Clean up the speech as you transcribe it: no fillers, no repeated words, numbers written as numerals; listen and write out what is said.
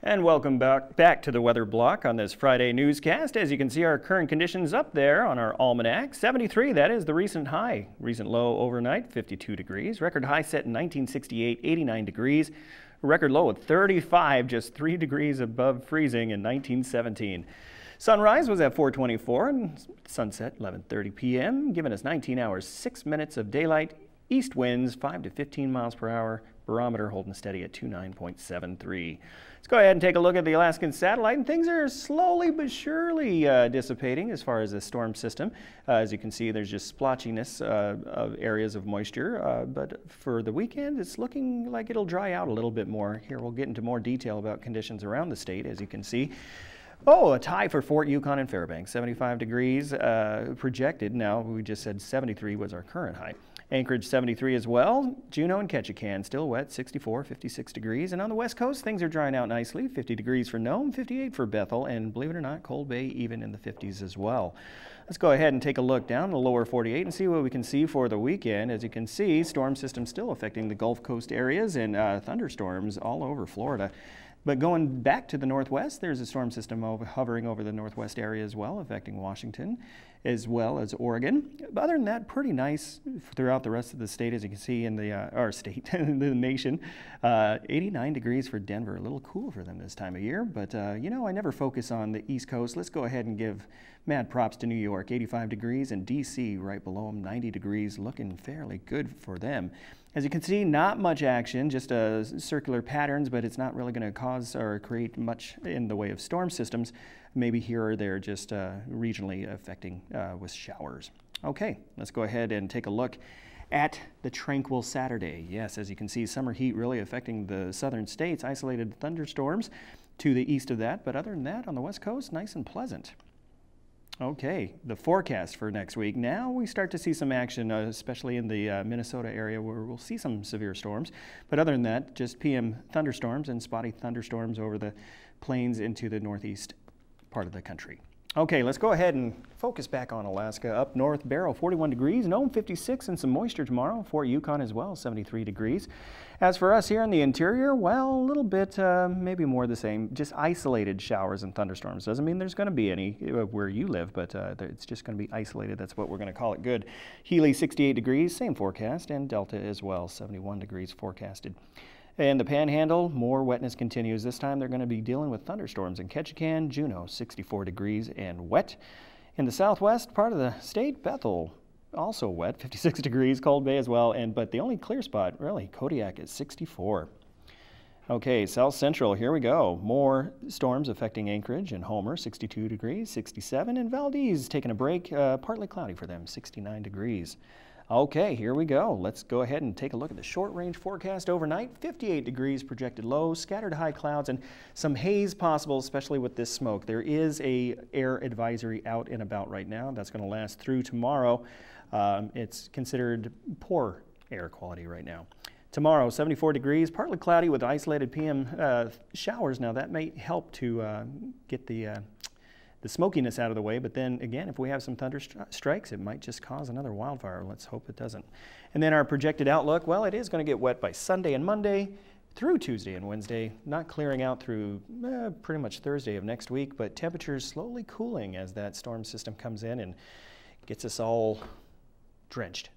And welcome back to the weather block on this Friday newscast. As you can see, our current conditions up there on our almanac. 73, that is the recent high. Recent low overnight, 52 degrees. Record high set in 1968, 89 degrees. Record low at 35, just 3 degrees above freezing in 1917. Sunrise was at 4:24 and sunset 11:30 p.m., giving us 19 hours, 6 minutes of daylight. East winds 5 to 15 miles per hour. Barometer holding steady at 29.73. Let's go ahead and take a look at the Alaskan satellite, and things are slowly but surely dissipating as far as the storm system. As you can see, there's just splotchiness of areas of moisture, but for the weekend, it's looking like it'll dry out a little bit more. Here we'll get into more detail about conditions around the state, as you can see. Oh, a tie for Fort Yukon and Fairbanks, 75 degrees projected. Now, we just said 73 was our current high. Anchorage 73 as well. Juneau and Ketchikan still wet, 64, 56 degrees. And on the west coast, things are drying out nicely. 50 degrees for Nome, 58 for Bethel, and believe it or not, Cold Bay even in the 50s as well. Let's go ahead and take a look down the lower 48 and see what we can see for the weekend. As you can see, storm system still affecting the Gulf Coast areas and thunderstorms all over Florida. But going back to the northwest, there's a storm system hovering over the northwest area as well, affecting Washington as well as Oregon. But other than that, pretty nice throughout the rest of the state, as you can see in the, our state, the nation. 89 degrees for Denver, a little cool for them this time of year. But, you know, I never focus on the East Coast. Let's go ahead and give mad props to New York, 85 degrees, and D.C. right below them, 90 degrees, looking fairly good for them. As you can see, not much action, just circular patterns, but it's not really going to cause or create much in the way of storm systems. Maybe here or there, just regionally affecting with showers. Okay, let's go ahead and take a look at the tranquil Saturday. Yes, as you can see, summer heat really affecting the southern states, isolated thunderstorms to the east of that, but other than that, on the west coast, nice and pleasant. Okay, the forecast for next week. Now we start to see some action, especially in the Minnesota area where we'll see some severe storms. But other than that, just PM thunderstorms and spotty thunderstorms over the plains into the northeast part of the country. Okay, let's go ahead and focus back on Alaska. Up north, Barrow, 41 degrees, Nome, 56, and some moisture tomorrow. Fort Yukon as well, 73 degrees. As for us here in the interior, well, a little bit, maybe more the same. Just isolated showers and thunderstorms. Doesn't mean there's going to be any where you live, but it's just going to be isolated. That's what we're going to call it good. Healy, 68 degrees, same forecast, and Delta as well, 71 degrees forecasted. And the Panhandle, more wetness continues. This time they're going to be dealing with thunderstorms in Ketchikan, Juneau, 64 degrees and wet. In the southwest part of the state, Bethel, also wet, 56 degrees, Cold Bay as well. But the only clear spot, really, Kodiak is 64. Okay, south central, here we go. More storms affecting Anchorage and Homer, 62 degrees, 67. And Valdez taking a break, partly cloudy for them, 69 degrees. Okay, here we go. Let's go ahead and take a look at the short-range forecast overnight. 58 degrees projected low, scattered high clouds, and some haze possible, especially with this smoke. There is a air advisory out and about right now. That's going to last through tomorrow. It's considered poor air quality right now. Tomorrow, 74 degrees, partly cloudy with isolated PM showers. Now, that may help to get the smokiness out of the way, but then again, if we have some thunder strikes, it might just cause another wildfire. Let's hope it doesn't. And then our projected outlook, well, it is going to get wet by Sunday and Monday through Tuesday and Wednesday, not clearing out through pretty much Thursday of next week, but temperatures slowly cooling as that storm system comes in and gets us all drenched.